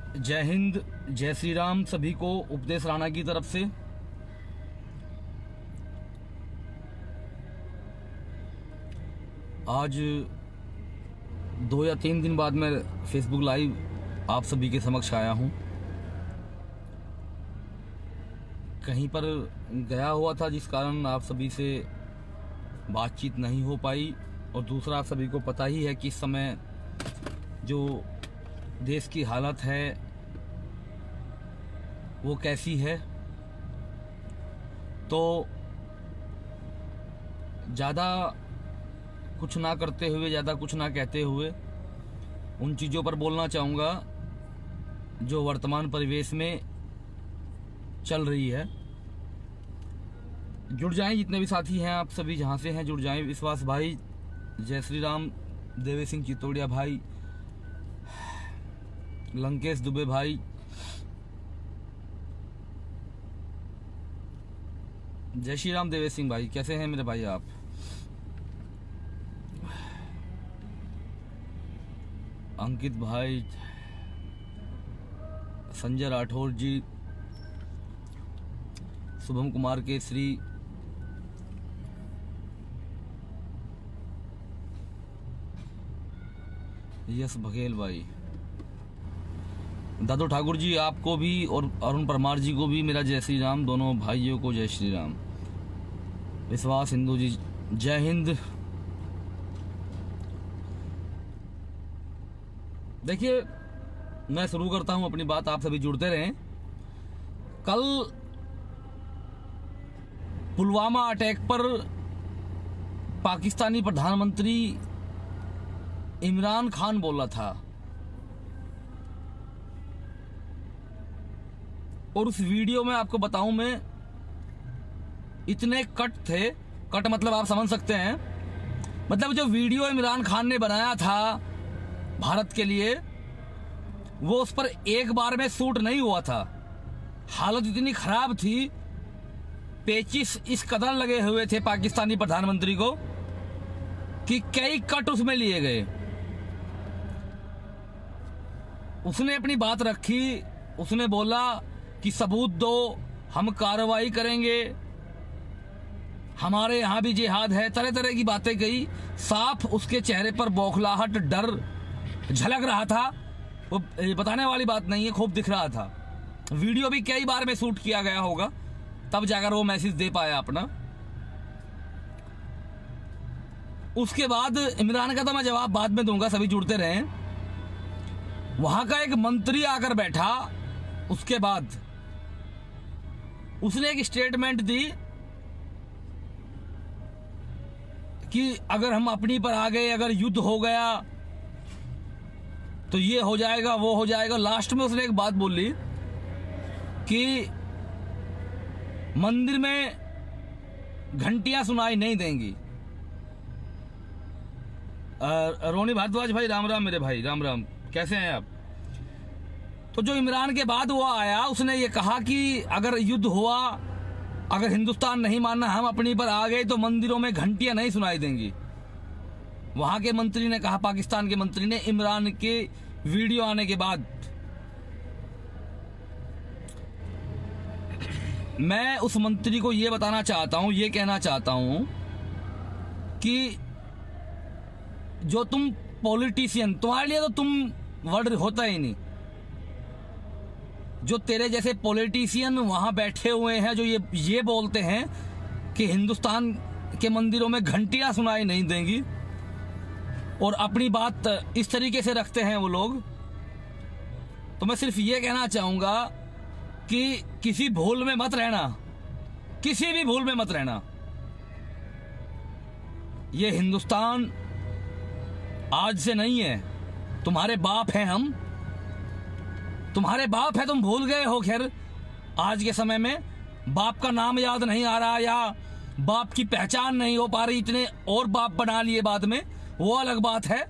जय हिंद, जय श्री राम सभी को उपदेश राणा की तरफ से। आज 2 या 3 दिन बाद मैं फेसबुक लाइव आप सभी के समक्ष आया हूं। कहीं पर गया हुआ था जिस कारण आप सभी से बातचीत नहीं हो पाई, और दूसरा आप सभी को पता ही है कि इस समय जो देश की हालत है वो कैसी है। तो ज़्यादा कुछ ना करते हुए, ज़्यादा कुछ ना कहते हुए उन चीज़ों पर बोलना चाहूँगा जो वर्तमान परिवेश में चल रही है। जुड़ जाएं जितने भी साथी हैं, आप सभी जहाँ से हैं जुड़ जाएं। विश्वास भाई, जय श्री राम, देवी सिंह चितौड़िया भाई, लंकेश दुबे भाई, जय श्री राम देवी सिंह भाई, कैसे हैं मेरे भाई आप? अंकित भाई, संजय राठौर जी, शुभम कुमार केसरी, यश बघेल भाई, दादू ठाकुर जी, आपको भी और अरुण परमार जी को भी मेरा जय श्री राम। दोनों भाइयों को जय श्री राम। विश्वास हिंदू जी, जय हिंद। देखिए, मैं शुरू करता हूं अपनी बात, आप सभी जुड़ते रहें। कल पुलवामा अटैक पर पाकिस्तानी प्रधानमंत्री इमरान खान बोला था, और उस वीडियो में आपको बताऊं मैं, इतने कट थे, कट मतलब आप समझ सकते हैं, मतलब जो वीडियो इमरान खान ने बनाया था भारत के लिए, वो उस पर एक बार में शूट नहीं हुआ था। हालत इतनी खराब थी, पेचिस इस कदर लगे हुए थे पाकिस्तानी प्रधानमंत्री को कि कई कट उसमें लिए गए। उसने अपनी बात रखी, उसने बोला कि सबूत दो, हम कार्रवाई करेंगे, हमारे यहां भी जिहाद है, तरह तरह की बातें कही। साफ उसके चेहरे पर बौखलाहट, डर झलक रहा था। वो बताने वाली बात नहीं है, खूब दिख रहा था। वीडियो भी कई बार में शूट किया गया होगा, तब जाकर वो मैसेज दे पाया अपना। उसके बाद इमरान का तो मैं जवाब बाद में दूंगा, सभी जुड़ते रहें। वहां का एक मंत्री आकर बैठा, उसके बाद उसने एक स्टेटमेंट दी कि अगर हम अपनी पर आ गए, अगर युद्ध हो गया तो ये हो जाएगा, वो हो जाएगा। लास्ट में उसने एक बात बोली कि मंदिर में घंटियां सुनाई नहीं देंगी। रोनी भारद्वाज भाई, राम राम मेरे भाई, राम राम, कैसे हैं आप? तो जो इमरान के बाद वो आया, उसने ये कहा कि अगर युद्ध हुआ, अगर हिंदुस्तान नहीं मानना, हम अपनी पर आ गए तो मंदिरों में घंटियां नहीं सुनाई देंगी। वहां के मंत्री ने कहा, पाकिस्तान के मंत्री ने, इमरान के वीडियो आने के बाद। मैं उस मंत्री को ये बताना चाहता हूं, ये कहना चाहता हूं कि जो तुम पॉलिटिशियन, तुम्हारे लिए तो तुम वर्ड होता ही नहीं। जो तेरे जैसे पॉलिटिशियन वहां बैठे हुए हैं, जो ये बोलते हैं कि हिंदुस्तान के मंदिरों में घंटियां सुनाई नहीं देंगी, और अपनी बात इस तरीके से रखते हैं वो लोग। तो मैं सिर्फ ये कहना चाहूंगा कि किसी भूल में मत रहना, किसी भी भूल में मत रहना। ये हिंदुस्तान आज से नहीं है, तुम्हारे बाप हैं हम, तुम्हारे बाप है, तुम भूल गए हो। खैर, आज के समय में बाप का नाम याद नहीं आ रहा, या बाप की पहचान नहीं हो पा रही, इतने और बाप बना लिए बाद में, वो अलग बात है।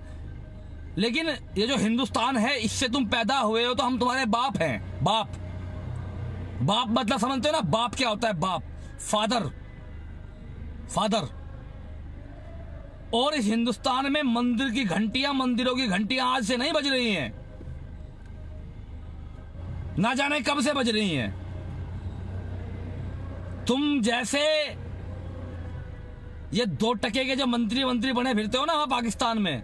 लेकिन ये जो हिंदुस्तान है, इससे तुम पैदा हुए हो, तो हम तुम्हारे बाप हैं। बाप, बाप मतलब समझते हो ना, बाप क्या होता है? बाप, फादर, फादर। और इस हिंदुस्तान में मंदिर की घंटियां, मंदिरों की घंटियां आज से नहीं बज रही हैं। ना जाने कब से बज रही हैं। तुम जैसे ये 2 टके के जो मंत्री बने फिरते हो ना वहां पाकिस्तान में,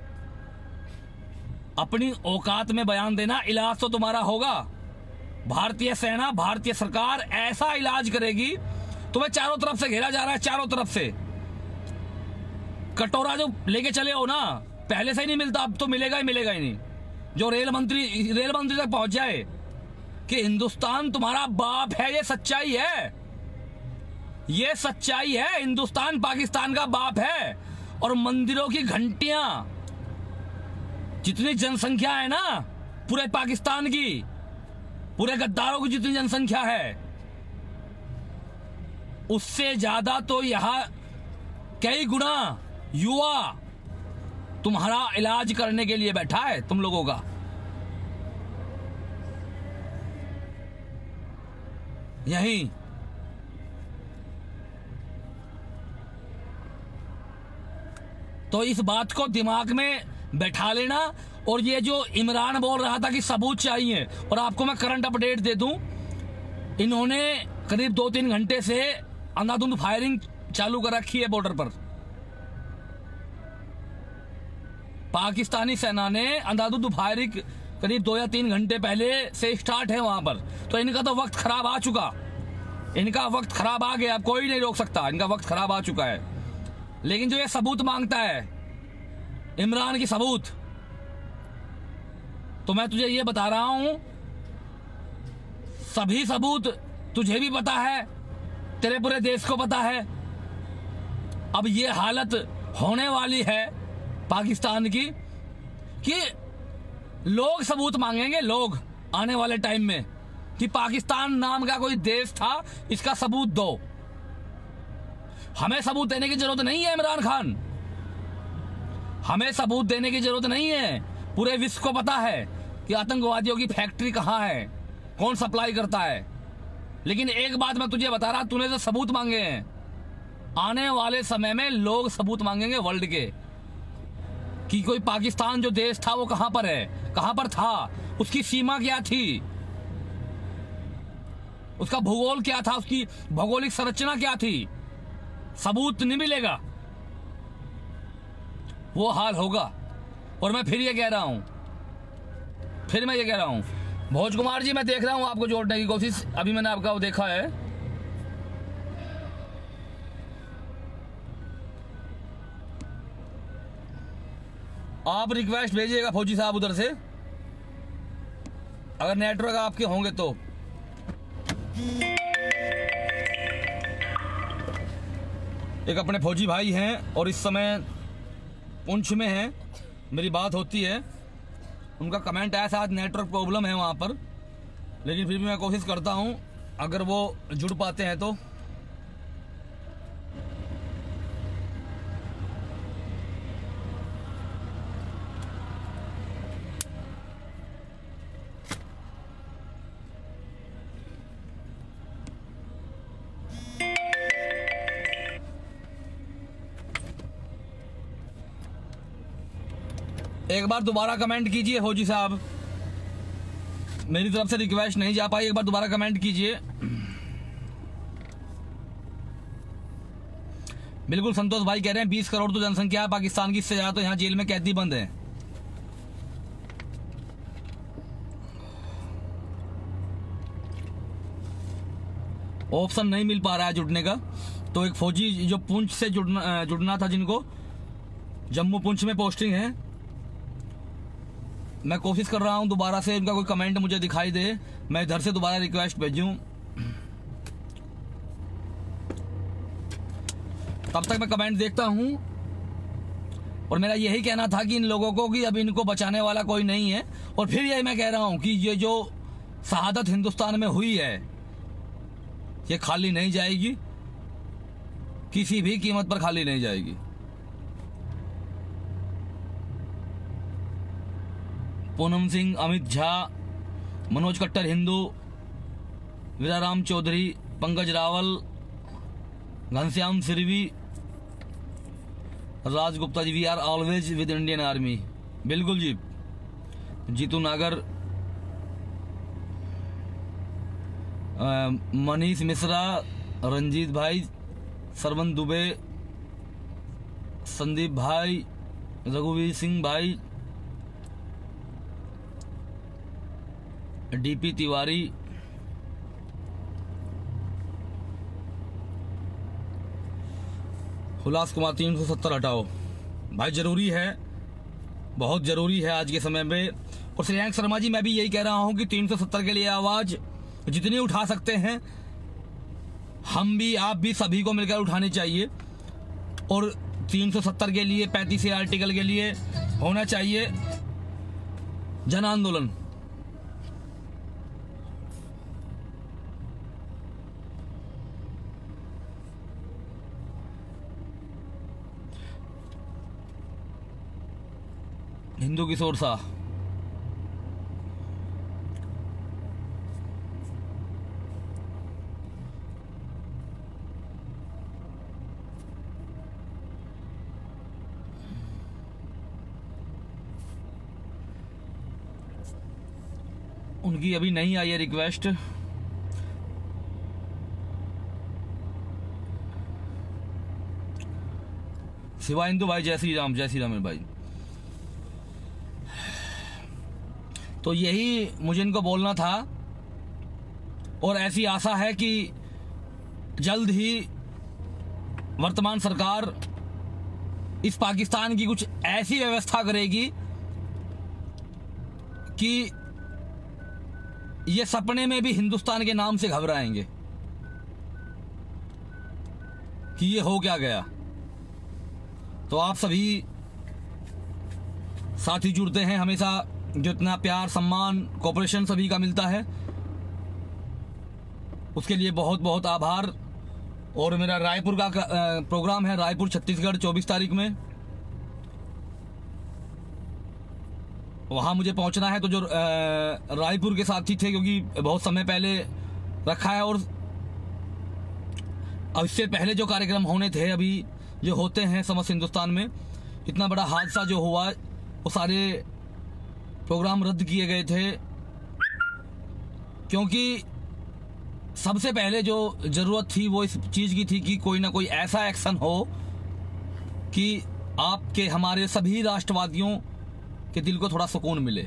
अपनी औकात में बयान देना। इलाज तो तुम्हारा होगा। भारतीय सेना, भारतीय सरकार ऐसा इलाज करेगी। तुम्हें चारों तरफ से घेरा जा रहा है, चारों तरफ से। कटोरा जो लेके चले हो ना, पहले से ही नहीं मिलता, अब तो मिलेगा ही नहीं। जो रेल मंत्री तक पहुंच जाए कि हिंदुस्तान तुम्हारा बाप है, ये सच्चाई है, ये सच्चाई है। हिंदुस्तान पाकिस्तान का बाप है। और मंदिरों की घंटियां, जितनी जनसंख्या है ना पूरे पाकिस्तान की, पूरे गद्दारों की जितनी जनसंख्या है, उससे ज्यादा तो यहां कई गुना युवा तुम्हारा इलाज करने के लिए बैठा है तुम लोगों का। यही तो इस बात को दिमाग में बैठा लेना। और ये जो इमरान बोल रहा था कि सबूत चाहिए, और आपको मैं करंट अपडेट दे दूं, इन्होंने करीब 2-3 घंटे से अंधाधुंध फायरिंग चालू कर रखी है बॉर्डर पर। पाकिस्तानी सेना ने अंधाधुंध फायरिंग करीब 2 या 3 घंटे पहले से स्टार्ट है वहां पर। तो इनका तो वक्त खराब आ चुका, इनका वक्त खराब आ गया, अब कोई नहीं रोक सकता, इनका वक्त खराब आ चुका है। लेकिन जो ये सबूत मांगता है, इमरान की सबूत, तो मैं तुझे ये बता रहा हूं, सभी सबूत तुझे भी पता है, तेरे पूरे देश को पता है। अब ये हालत होने वाली है पाकिस्तान की कि लोग सबूत मांगेंगे, लोग आने वाले टाइम में, कि पाकिस्तान नाम का कोई देश था, इसका सबूत दो। हमें सबूत देने की जरूरत नहीं है इमरान खान, हमें सबूत देने की जरूरत नहीं है। पूरे विश्व को पता है कि आतंकवादियों की फैक्ट्री कहां है, कौन सप्लाई करता है। लेकिन एक बात मैं तुझे बता रहा, तूने जो सबूत मांगे हैं, आने वाले समय में लोग सबूत मांगेंगे वर्ल्ड के, कि कोई पाकिस्तान जो देश था वो कहां पर है, कहां पर था, उसकी सीमा क्या थी, उसका भूगोल क्या था, उसकी भौगोलिक संरचना क्या थी। सबूत नहीं मिलेगा, वो हाल होगा। और मैं फिर ये कह रहा हूं, भोज कुमार जी, मैं देख रहा हूं आपको जोड़ने की कोशिश, अभी मैंने आपका वो देखा है। आप रिक्वेस्ट भेजिएगा फौजी साहब उधर से, अगर नेटवर्क आपके होंगे तो। एक अपने फौजी भाई हैं और इस समय पुंछ में हैं, मेरी बात होती है, उनका कमेंट आया शायद नेटवर्क प्रॉब्लम है वहाँ पर, लेकिन फिर भी मैं कोशिश करता हूँ अगर वो जुड़ पाते हैं तो। एक बार दोबारा कमेंट कीजिए फौजी साहब, मेरी तरफ से रिक्वेस्ट नहीं जा पाई, एक बार दोबारा कमेंट कीजिए। बिल्कुल संतोष भाई कह रहे हैं 20 करोड़ तो जनसंख्या है पाकिस्तान की, इससे ज्यादा तो यहाँ जेल में कैदी बंद है। ऑप्शन नहीं मिल पा रहा है जुड़ने का, तो एक फौजी जो पुंछ से जुड़ना था, जिनको जम्मू पुंछ में पोस्टिंग है, मैं कोशिश कर रहा हूं दोबारा से इनका कोई कमेंट मुझे दिखाई दे, मैं इधर से दोबारा रिक्वेस्ट भेजूं। तब तक मैं कमेंट देखता हूं। और मेरा यही कहना था कि इन लोगों को कि अब इनको बचाने वाला कोई नहीं है। और फिर यही मैं कह रहा हूं कि ये जो शहादत हिंदुस्तान में हुई है, ये खाली नहीं जाएगी, किसी भी कीमत पर खाली नहीं जाएगी। पूनम सिंह, अमित झा, मनोज कट्टर Hindu, Viraram Chaudhary, Pankaj Rawal, Ghanshyam Sirvi, Raj Gupta ji, we are always with Indian army. बिल्कुल जी। जीतू नागर, मनीष मिश्रा, रंजीत भाई, सरवन दुबे, संदीप भाई, रघुवीर सिंह भाई, डीपी तिवारी, हुलास कुमार। 370 हटाओ भाई, जरूरी है, बहुत जरूरी है आज के समय में। और श्रेयांक शर्मा जी, मैं भी यही कह रहा हूं कि 370 के लिए आवाज जितनी उठा सकते हैं, हम भी, आप भी, सभी को मिलकर उठानी चाहिए। और 370 के लिए, 35 आर्टिकल के लिए होना चाहिए जन आंदोलन। हिंदू किशोर शाह, उनकी अभी नहीं आई है रिक्वेस्ट। शिवा हिंदू भाई, जय श्री राम, जय श्री राम मेरे भाई। तो यही मुझे इनको बोलना था, और ऐसी आशा है कि जल्द ही वर्तमान सरकार इस पाकिस्तान की कुछ ऐसी व्यवस्था करेगी कि ये सपने में भी हिंदुस्तान के नाम से घबराएंगे कि ये हो क्या गया। तो आप सभी साथी जुड़ते हैं हमेशा, जो इतना प्यार, सम्मान, कोऑपरेशन सभी का मिलता है, उसके लिए बहुत बहुत आभार। और मेरा रायपुर का प्रोग्राम है, रायपुर छत्तीसगढ़, 24 तारीख में। वहाँ मुझे पहुँचना है। तो जो रायपुर के साथी थे, क्योंकि बहुत समय पहले रखा है, और अब इससे पहले जो कार्यक्रम होने थे, अभी जो होते हैं समस्त हिंदुस्तान में, इतना बड़ा हादसा जो हुआ, वो सारे प्रोग्राम रद्द किए गए थे। क्योंकि सबसे पहले जो जरूरत थी वो इस चीज की थी कि कोई ना कोई ऐसा एक्शन हो कि आपके, हमारे सभी राष्ट्रवादियों के दिल को थोड़ा सुकून मिले।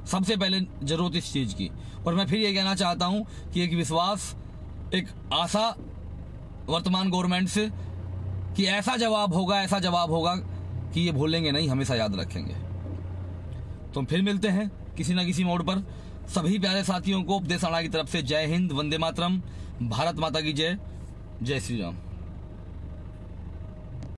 सबसे पहले जरूरत इस चीज की। और मैं फिर ये कहना चाहता हूं कि एक विश्वास, एक आशा वर्तमान गवर्नमेंट से कि ऐसा जवाब होगा कि ये भूलेंगे नहीं, हमेशा याद रखेंगे। तो फिर मिलते हैं किसी ना किसी मोड़ पर। सभी प्यारे साथियों को उपदेश अड़ा की तरफ से जय हिंद, वंदे मातरम, भारत माता की जय, जय श्री राम।